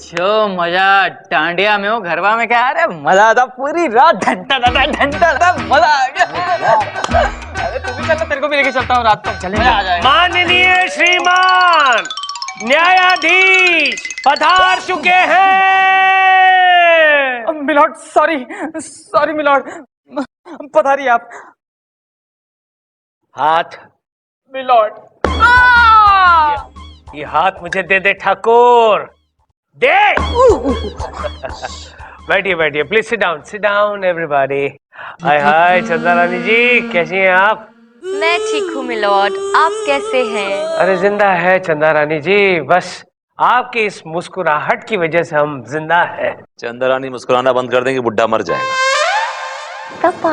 जो मजा डांडिया में हो गरबा में क्या, अरे मजा आता पूरी रात, घंटा मजा आ गया। अरे तू भी चल, तेरे को भी लेके चलता हूँ रात को, चलेंगे। माननीय श्रीमान न्यायाधीश पधार चुके हैं। मिलॉर्ड, सॉरी मिलॉर्ड, पधारिए आप। हाथ मिलॉर्ड, ये हाथ मुझे दे दे ठाकुर, दे। बैठिए बैठिए, प्लीज सिट डाउन एवरीबॉडी। हाय हाय चंदा रानी जी, कैसी हैं आप? मैं ठीक हूँ मिलॉर्ड, आप कैसे हैं? अरे जिंदा है चंदा रानी जी, बस आपकी इस मुस्कुराहट की वजह से हम जिंदा है। चंदा रानी मुस्कुराना बंद कर देंगे, बुढ़ा मर जाएगा। पापा।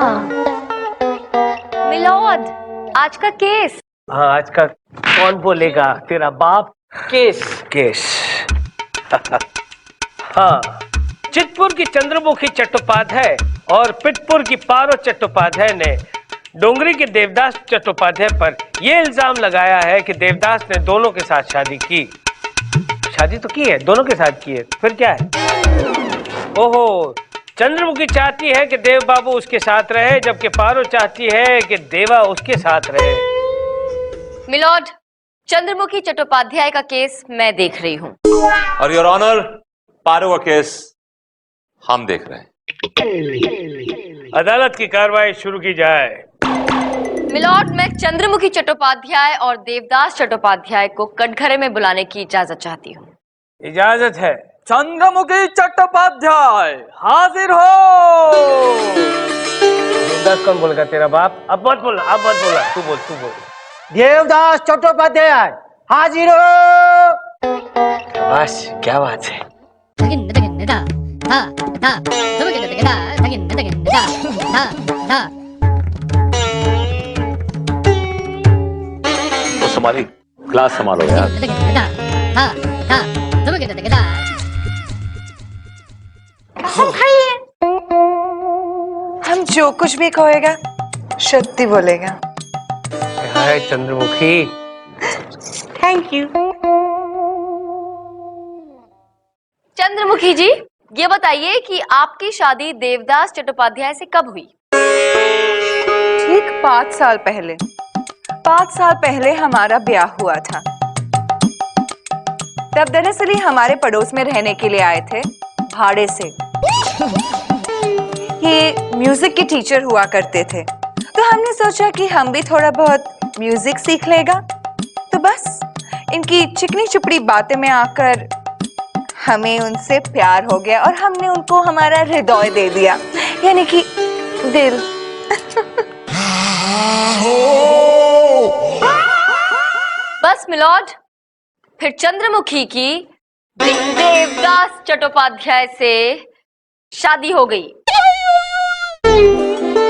मिलॉर्ड, आज का केस। हाँ, आज का कौन बोलेगा, तेरा बाप। केस हाँ, चितपुर की चंद्रमुखी चट्टोपाध्याय और पिटपुर की पारो चट्टोपाध्याय ने डोंगरी के देवदास चट्टोपाध्याय पर यह इल्जाम लगाया है कि देवदास ने दोनों के साथ शादी की। शादी तो की है, दोनों के साथ की है, फिर क्या है? ओहो, चंद्रमुखी चाहती है कि देव बाबू उसके साथ रहे, जबकि पारो चाहती है कि देवा उसके साथ रहे। मिलॉर्ड, चंद्रमुखी चट्टोपाध्याय का केस मैं देख रही हूँ। और योर ऑनर, पारो का केस हम देख रहे हैं। अदालत की कार्रवाई शुरू की जाए। मिलॉर्ड, मैं चंद्रमुखी चट्टोपाध्याय और देवदास चट्टोपाध्याय को कटघरे में बुलाने की इजाजत चाहती हूँ। इजाजत है। चंद्रमुखी चट्टोपाध्याय हाजिर हो। देवदास कौन बोलेगा, तेरा बाप? अब मत बोल, तू बोल। देवदास चट्टोपाध्याय हाजिर हो। बस, क्या बात है। तो संभाली, क्लास संभालो यार। हम जो कुछ भी कहेगा सत्य बोलेगा। Hi Chandramukhi. Thank you. Chandramukhi ji, ये बताइए कि आपकी शादी देवदास चट्टोपाध्याय से कब हुई? ठीक 5 साल पहले। 5 साल पहले हमारा ब्याह हुआ था। तब दरअसल ही हमारे पड़ोस में रहने के लिए आए थे भाड़े से। ये म्यूजिक के टीचर हुआ करते थे, तो हमने सोचा कि हम भी थोड़ा बहुत म्यूजिक सीख लेगा। तो बस इनकी चिकनी चुपड़ी बातें में आकर हमें उनसे प्यार हो गया और हमने उनको हमारा हृदय दे दिया, यानी कि दिल। बस मिलॉर्ड, फिर चंद्रमुखी की देवदास चट्टोपाध्याय से शादी हो गई।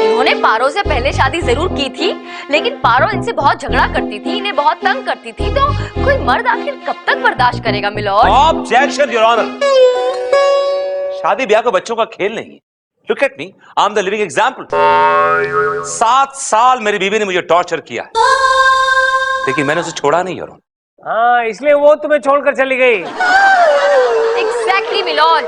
इन्होंने पारो से पहले शादी जरूर की थी, लेकिन पारो इनसे बहुत झगड़ा करती थी, इन्हें बहुत तंग करती थी। तो कोई मर्द आखिर कब तक बर्दाश्त करेगा मिलॉर्ड? Objection your honour. शादी ब्याह को बच्चों का खेल नहीं है। Look at me, I am the living example. 7 साल मेरी बीवी ने मुझे टॉर्चर किया है, लेकिन मैंने उसे छोड़ा नहीं योर ऑनर। हाँ, इसलिए वो तुम्हें छोड़कर चली गई। एग्जैक्टली मिलॉर्ड,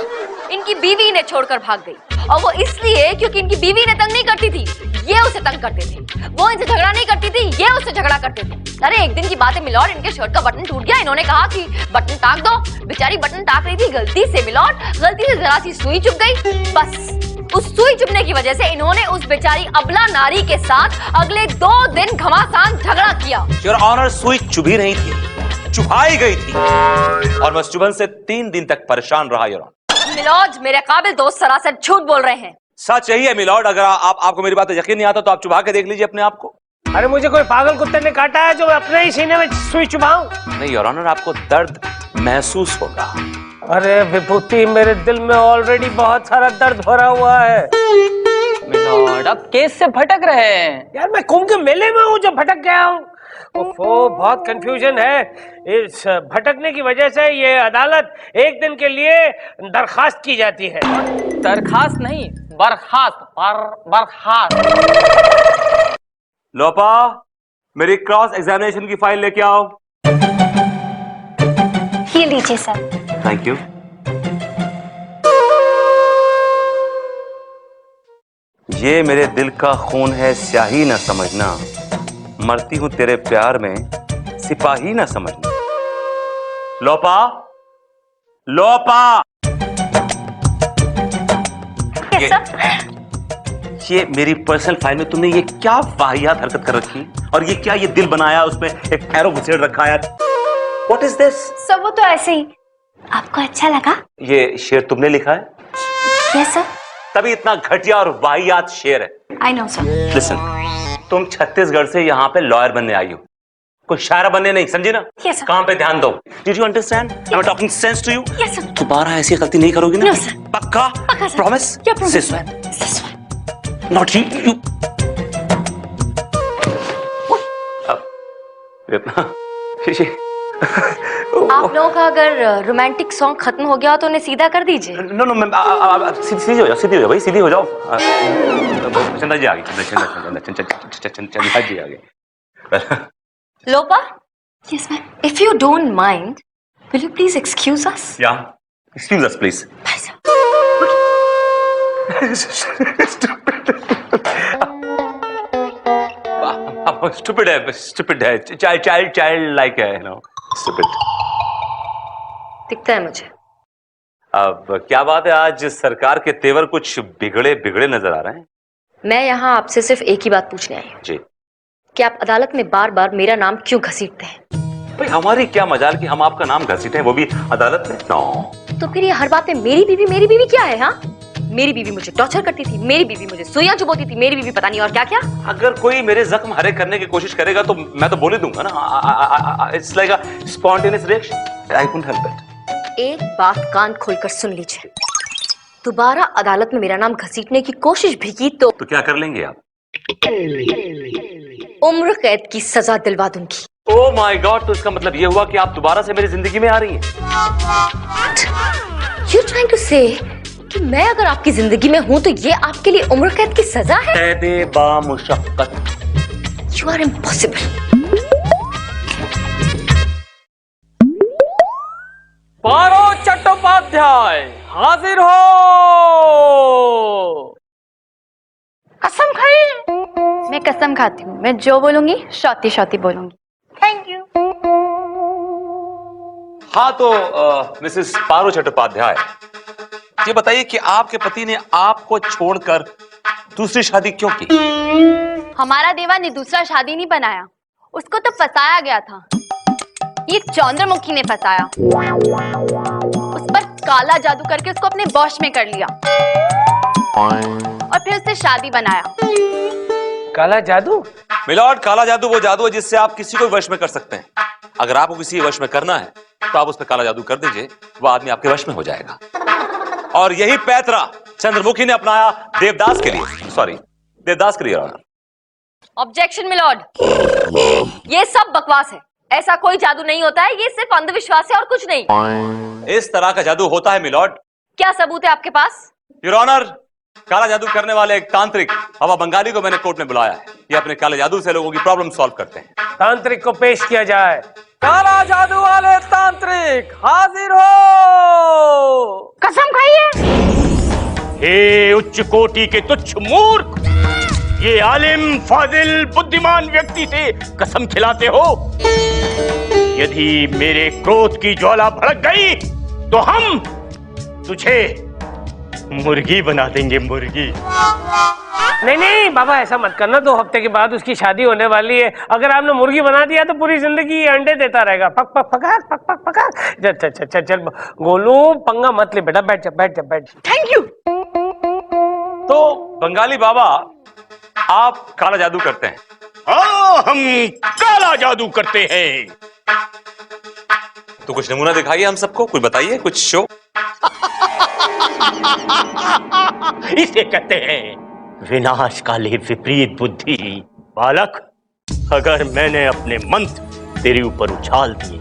इनकी बीवी इन्हें छोड़कर भाग गई, और वो इसलिए क्योंकि इनकी बीवी इन्हें तंग नहीं करती थी, ये उसे तंग करते थे। वो इनसे झगड़ा नहीं करती थी, ये उससे झगड़ा करते थे। अरे एक दिन की बात है मिलॉर्ड, इनके शर्ट का बटन टूट गया। इन्होंने कहा कि बटन टाक दो। बेचारी बटन टाक रही थी, गलती से मिलॉर्ड, गलती से जरा सी सुई चुभ गई। बस उस सुई चुभने की वजह से इन्होंने उस बेचारी अबला नारी के साथ अगले 2 दिन घमासान झगड़ा किया। योर ऑनर, सुई चुभी नहीं थी, चुभाई गई थी, और मैं चुभन से 3 दिन तक परेशान रहा योर ऑनर। मिलॉर्ड, मेरे काबिल दोस्त सरासर झूठ बोल रहे हैं। सच यही है मिलॉर्ड। अगर आपको मेरी बात यकीन नहीं आता तो आप चुभा के देख लीजिए अपने आप को। अरे मुझे कोई पागल कुत्ते ने काटा है जो मैं अपने ही सीने में सुई चुभाऊं? नहीं योर ऑनर, आपको दर्द महसूस होगा। अरे विभूति, मेरे दिल में ऑलरेडी बहुत सारा दर्द भरा हुआ है। मिलॉर्ड, आप केस से भटक रहे हैं। यार मैं कुंभ के मेले में हूँ जो भटक गया हूँ। ओफो, बहुत कंफ्यूजन है। इस भटकने की वजह से ये अदालत एक दिन के लिए दरखास्त की जाती है। दरखास्त नहीं, बर्खास्त। बर्खास्त। लोपा, मेरी क्रॉस एग्जामिनेशन की फाइल लेके आओ। ये लीजिए सर। Thank you. ये मेरे दिल का खून है, स्याही ना समझना, मरती हूं तेरे प्यार में, सिपाही ना समझना। लोपा, लोपा, ये मेरी पर्सनल फाइल में तुमने ये क्या वाहियात हरकत कर रखी, और ये क्या ये दिल बनाया, उसमें एक एरो घुसेड़ रखा है। What is this? सर वो तो ऐसे ही। आपको अच्छा लगा? ये शेर तुमने लिखा है? Yes sir. तभी इतना घटिया और वाहियात शेर है। I know sir. लिसन, तुम छत्तीसगढ़ से यहाँ पे लॉयर बनने आई हो, कोई शायरा बनने नहीं, समझी ना? Yes, sir. काम पे ध्यान दो। Did you understand? Am I talking sense to you? Yes, sir. दोबारा ऐसी गलती नहीं करोगी ना? No, sir. पक्का? पक्का, sir. Promise? क्या promise? Say so. This one. Not you. इतना आप लोगों का अगर रोमांटिक सॉन्ग खत्म हो गया तो उन्हें सीधा कर दीजिए। नो नो मैम, सीधी हो जाओ, सीधी हो जाओ भाई, सीधी हो जाओ। चंदा जी आ गई, चंदा जी आ गई। लोपा? Yes, ma'am. If you don't mind, will you please excuse us? Yeah, excuse us please. Bye, sir. Stupid है, child like है, you know, stupid. दिखता है मुझे। अब क्या बात है, आज सरकार के तेवर कुछ बिगड़े नजर आ रहे हैं। मैं यहाँ आपसे सिर्फ एक ही बात पूछने आई हूँ जी। कि आप अदालत में बार बार मेरा नाम क्यों घसीटते हैं? भाई हमारी क्या मजाल कि हम आपका नाम घसीटे, वो भी अदालत में? नो। तो फिर ये हर बात में मेरी बीवी क्या है? हाँ, मेरी बीवी मुझे टॉर्चर करती थी, मेरी बीवी मुझे सुइयां चुभोती थी, मेरी बीवी पता नहीं और क्या क्या। अगर कोई मेरे जख्म हरे करने की कोशिश करेगा तो मैं तो बोल ही दूंगा ना। It's like a spontaneous reaction, I couldn't help it. एक बात कान खोलकर सुन लीजिए, दोबारा अदालत में मेरा नाम घसीटने की कोशिश भी की तो क्या कर लेंगे आप? उम्र कैद की सजा दिलवा दूंगी। ओह माय गॉड, तो इसका मतलब ये हुआ कि आप दोबारा से मेरी जिंदगी में आ रही हैं? You're trying to say कि मैं अगर आपकी जिंदगी में हूं तो ये आपके लिए उम्र कैद की सजा है? कैदे बामुशक्कत। You are impossible. पारो चट्टोपाध्याय हाजिर हो। कसम खाई? मैं कसम खाती हूँ, मैं जो बोलूंगी शौती शौती बोलूंगी। Thank you. हाँ तो मिसेस पारो चट्टोपाध्याय, ये बताइए कि आपके पति ने आपको छोड़कर दूसरी शादी क्यों की? हमारा देवा ने दूसरा शादी नहीं बनाया, उसको तो फंसाया गया था। ये चंद्रमुखी ने फंसाया, उस पर काला जादू करके उसको अपने वश में कर लिया और फिर उससे शादी बनाया। काला जादू? मिलॉर्ड, काला जादू वो जादू है जिससे आप किसी को वश में कर सकते हैं। अगर आपको किसी वश में करना है तो आप उस पर काला जादू कर दीजिए, वो आदमी आपके वश में हो जाएगा। और यही पैतरा चंद्रमुखी ने अपनाया देवदास के लिए, सॉरी देवदास के लिए। ऑब्जेक्शन मिलॉर्ड, ये सब बकवास है, ऐसा कोई जादू नहीं होता है, ये सिर्फ अंधविश्वास है और कुछ नहीं। इस तरह का जादू होता है मिलॉर्ड। क्या सबूत है आपके पास? योर ऑनर, काला जादू करने वाले एक तांत्रिक हवा बंगाली को मैंने कोर्ट में बुलाया है। ये अपने काले जादू से लोगों की प्रॉब्लम सॉल्व करते हैं। तांत्रिक को पेश किया जाए। काला जादू वाले तांत्रिक हाजिर हो। कसम खाइए। हे उच्च कोटि के तुच्छ मूर्ख, ये आलिम फाजिल बुद्धिमान व्यक्ति से कसम खिलाते हो? यदि मेरे क्रोध की ज्वाला भड़क गई तो हम तुझे मुर्गी बना देंगे, मुर्गी। नहीं बाबा, ऐसा मत करना। 2 हफ्ते के बाद उसकी शादी होने वाली है, अगर आपने मुर्गी बना दिया तो पूरी जिंदगी अंडे देता रहेगा। पक पक पकाक, पक पक पकाक। चल गोलू, पंगा मत ले बेटा, बैठ जा। Thank you. तो बंगाली बाबा, आप काला जादू करते हैं? हाँ, हम काला जादू करते हैं। तो कुछ नमूना दिखाइए हम सबको, कुछ बताइए, कुछ शो। इसे कहते हैं विनाशकाली विपरीत बुद्धि। बालक, अगर मैंने अपने मंत्र तेरे ऊपर उछाल दिए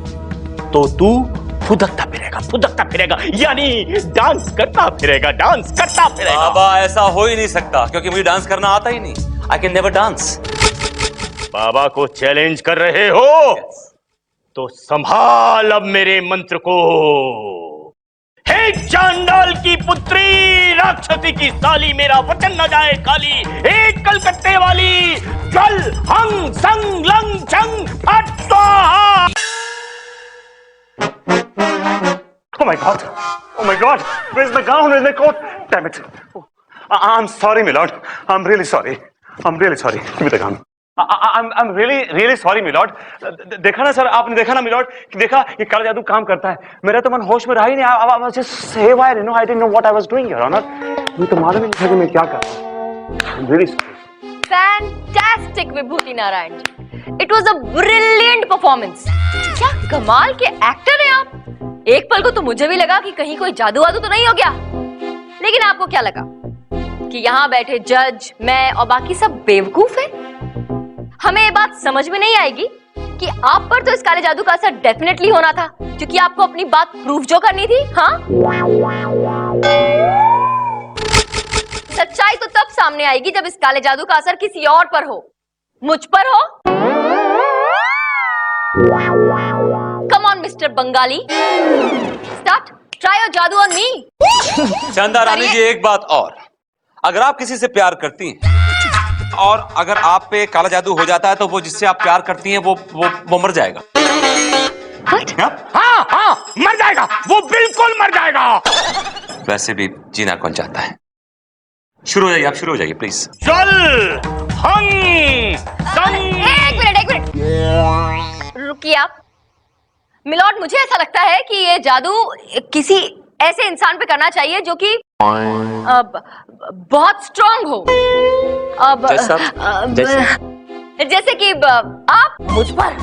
तो तू फुदकता फिरेगा, यानी डांस करता फिरेगा। बाबा, ऐसा हो ही नहीं सकता, क्योंकि मुझे डांस करना आता ही नहीं। I can never dance. बाबा को चैलेंज कर रहे हो? तो संभाल अब मेरे मंत्र को। हे चांडाल की पुत्री, राक्षसी की साली, मेरा वचन न जाए खाली। एक कलकत्ते वाली, जल हंग संग लंग चंग फट स्वाहा। Oh my God, where's the gown, where's the coat? Damn it. I'm sorry, my lord. I'm really sorry. Give me the gown. I'm really sorry, my lord. देखा ना सर, आपने देखा ना my lord, कि देखा ये काला जादू काम करता है। मेरा तो मन होश में रहा ही नहीं। I was just haywire, I didn't know what I was doing, Your Honor. मुझे तो मालूम ही नहीं था कि मैं क्या कर रहा हूँ। I'm really sorry. Fantastic, Vibhuti Narayan ji. It was a brilliant performance. क्या कमाल के एक्टर हैं आप। एक पल को तो मुझे भी लगा कि कहीं कोई जादू वादू तो नहीं हो गया। लेकिन आपको क्या लगा कि यहाँ बैठे जज, मैं और बाकी सब बेवकूफ हैं? हमें ये बात समझ में नहीं आएगी कि आप पर तो इस काले जादू का असर डेफिनेटली होना था, क्योंकि आपको अपनी बात प्रूफ जो करनी थी। हाँ, सच्चाई तो तब सामने आएगी जब इस काले जादू का असर किसी और पर हो, मुझ पर हो। Come on mister Bengali, start, try your जादू ऑन मी। चंदा रानी जी, एक बात और, अगर आप किसी से प्यार करती हैं और अगर आप पे काला जादू हो जाता है तो वो जिससे आप प्यार करती हैं वो मर जाएगा। हाँ, मर जाएगा, वो बिल्कुल मर जाएगा। वैसे भी जीना कौन चाहता है। शुरू हो जाइए, आप शुरू हो जाइए प्लीज। चल हंग संग। एक मिनट रुकिए आप। मिलॉर्ड, मुझे ऐसा लगता है कि ये जादू किसी ऐसे इंसान पे करना चाहिए जो कि बहुत स्ट्रांग हो। जैसे कि आप मुझ पर।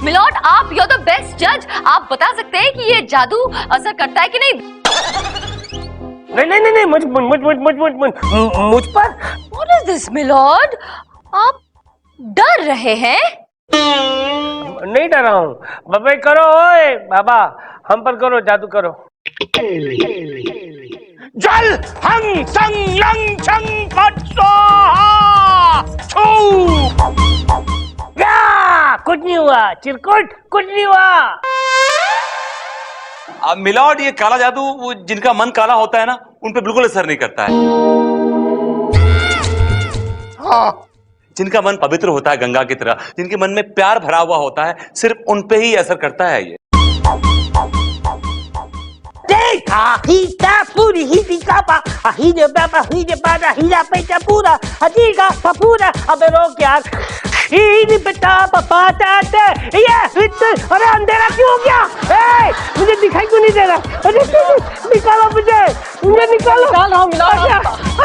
मिलॉर्ड, आप यू आर द बेस्ट जज। आप बता सकते हैं कि ये जादू असर करता है कि नहीं? नहीं, मुझ पर। What is this, milord? आप डर रहे हैं? नहीं डरा हूँ। बाबा करो, ओए बाबा, हम पर करो, जादू करो। जल हंग संग लंग चंग फट स्वाहा। छू। कुछ नहीं हुआ चिरकुट, कुछ नहीं हुआ। अब मिलॉर्ड, ये काला जादू वो जिनका मन काला होता है ना, उन पे बिल्कुल असर नहीं करता है। हाँ, जिनका मन पवित्र होता है गंगा की तरह, जिनके मन में प्यार भरा हुआ होता है, सिर्फ उन पे ही असर करता है ये। अबे रोक यार। अरे अंधेरा क्यों हो गया? मुझे दिखाई क्यों नहीं दे रहा? अरे निकालो मुझे निकालो।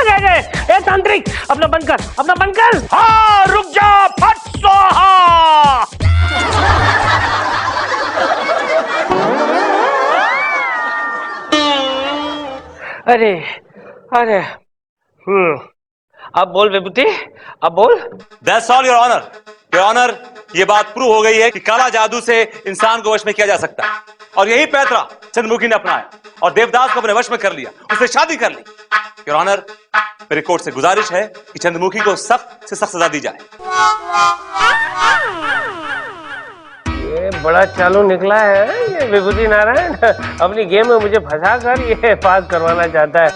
अरे तांत्रिक, अपना बंद कर। हाँ, रुक जा, फट स्वाहा। अरे अब बोल विभूति, अब बोल। That's all, Your Honor. Your Honor, ये बात प्रूव हो गई है कि काला जादू से इंसान को वश में किया जा सकता है, और यही पैतरा चंद्रमुखी ने अपनाया और देवदास को अपने वश में कर लिया, उससे शादी कर ली। Your Honor, मेरी कोर्ट से गुजारिश है कि चंद्रमुखी को सख्त से सख्त सजा दी जाए। ये बड़ा चालू निकला है ये विभूति नारायण। अपनी गेम में मुझे फंसा कर ये पास करवाना चाहता है।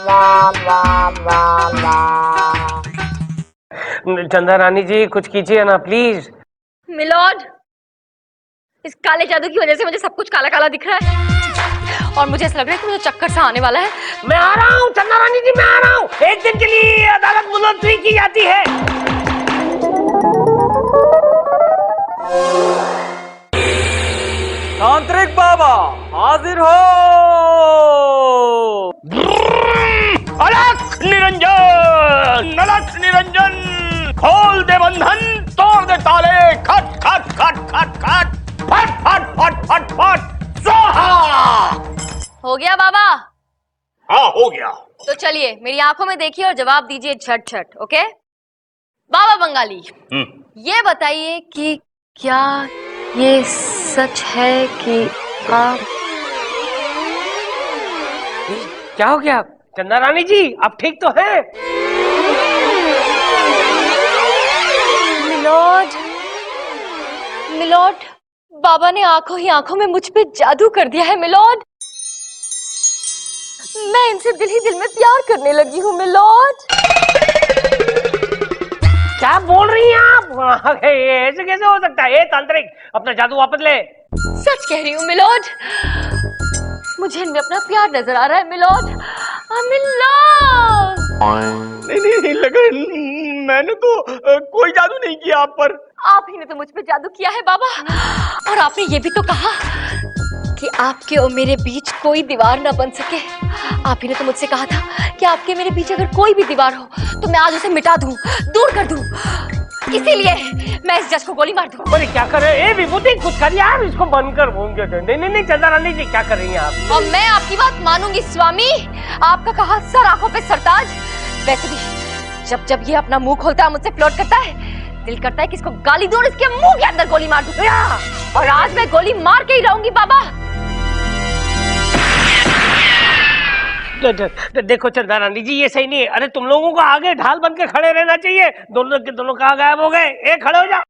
चंदा रानी जी, कुछ कीजिए ना प्लीज। मिलॉर्ड, इस काले जादू की वजह से मुझे सब कुछ काला काला दिख रहा है और मुझे ऐसा लग रहा है कि मुझे चक्कर सा आने वाला है। मैं आ रहा हूँ चंदा रानी जी, मैं आ रहा हूँ। एक दिन के लिए अदालत मुलतवी की जाती है। तांत्रिक बाबा हाजिर हो। अलख निरंजन, खोल दे बंधन, तोड़ दे ताले, खट खट खट खट खट, फट फट फट फट फट स्वाहा। हो गया बाबा? हाँ, हो गया। तो चलिए मेरी आंखों में देखिए और जवाब दीजिए झट झट। ओके बाबा बंगाली, ये बताइए कि क्या ये सच है कि आप क्या हो गया चंदा रानी जी, आप ठीक तो हैं? मिलॉर्ड, बाबा ने आंखों ही आंखों में मुझ पे जादू कर दिया है मिलॉर्ड। मैं इनसे दिल ही दिल में प्यार करने लगी हूँ मिलॉर्ड। क्या बोल रही हैं आप? ऐसे कैसे हो सकता है? तांत्रिक, अपना जादू वापस ले। सच कह रही हूँ मिलॉर्ड, मुझे इनमें अपना प्यार नजर आ रहा है मिलॉर्ड। मिलॉर्ड नहीं लगन, मैंने तो कोई जादू नहीं किया आप पर। आप ही ने तो मुझ पे जादू किया है बाबा। और आपने ये भी तो कहा कि आपके और मेरे बीच कोई दीवार ना बन सके। आप ही ने तो मुझसे कहा था कि आपके मेरे बीच अगर कोई भी दीवार हो तो मैं आज उसे मिटा दूं, दूर कर दूं। इसीलिए मैं इस जज को गोली मार दूं। अरे क्या कर रहे हैं? विभूति कुछ करिए आप, इसको बंद कर। नहीं चंदा रानी जी, क्या कर रही हैं आप? और मैं आपकी बात मानूंगी स्वामी। आपका कहा सर आंखों पे सरताज। वैसे भी जब ये अपना मुंह खोलता है, मुझसे फ्लर्ट करता है, दिल करता है कि इसको गाली दूं और इसके मुंह के अंदर गोली मार दूं। और आज मैं गोली मार के ही रहूंगी बाबा। देखो चंदा रानी जी, ये सही नहीं है। अरे तुम लोगों को आगे ढाल बन के खड़े रहना चाहिए। दोनों के दोनों कहाँ गायब हो गए? एक खड़े हो जाओ।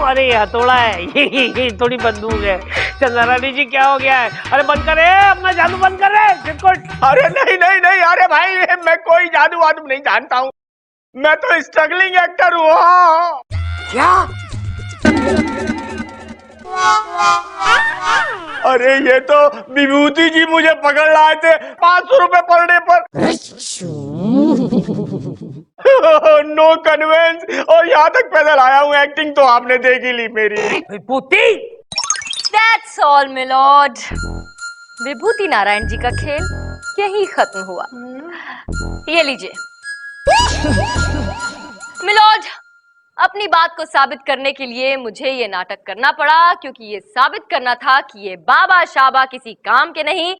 अरे हथौड़ा है, ये थोड़ी बंदूक है। चंदा रानी जी क्या हो गया है? अरे बंद करे, अपना जादू बंद कर रहे चिरकुट। अरे नहीं, अरे भाई मैं कोई जादू वादू नहीं जानता हूँ। मैं तो स्ट्रगलिंग एक्टर हूँ। क्या? अरे ये तो विभूति जी मुझे पकड़ लाए थे 500 रुपए पड़ने पर। नो कन्वेंस, और यहाँ तक पैदल आया हूँ। एक्टिंग तो आपने देख ही ली मेरी। विभूति, That's all, मिलॉर्ड। विभूति नारायण जी का खेल यही खत्म हुआ। ये लीजिए मिलॉर्ड, अपनी बात को साबित करने के लिए मुझे ये नाटक करना पड़ा, क्योंकि ये साबित करना था कि ये बाबा शाबा किसी काम के नहीं,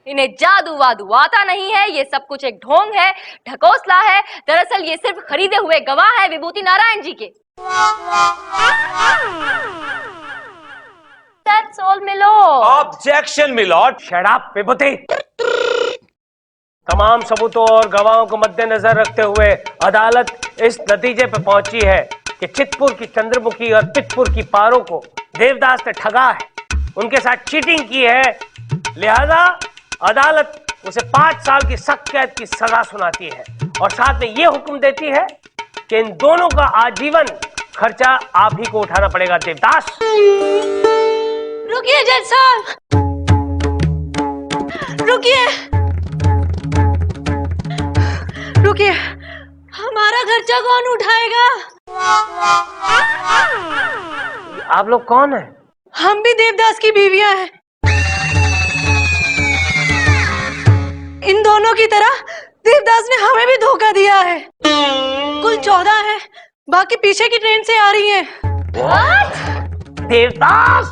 इन्हें जादू वादू आता नहीं है। ये सब कुछ एक ढोंग है, ढकोसला है। दरअसल ये सिर्फ खरीदे हुए गवाह है विभूति नारायण जी के। That's all, milord. Objection milord. Shut up Vibhuti. तमाम सबूतों और गवाहों को मद्देनजर रखते हुए अदालत इस नतीजे पर पहुंची है कि चितपुर की चंद्रमुखी और पितपुर की पारो को देवदास ने ठगा है, उनके साथ चीटिंग की है। लिहाजा अदालत उसे 5 साल की सख्त कैद की सजा सुनाती है और साथ में यह हुक्म देती है कि इन दोनों का आजीवन खर्चा आप ही को उठाना पड़ेगा। देवदास, रुकिए जज साहब, रुकिए, हमारा खर्चा कौन उठाएगा? आप लोग कौन हैं? हम भी देवदास की बीवियां हैं। इन दोनों की तरह देवदास ने हमें भी धोखा दिया है। कुल 14 है, बाकी पीछे की ट्रेन से आ रही हैं। देवदास,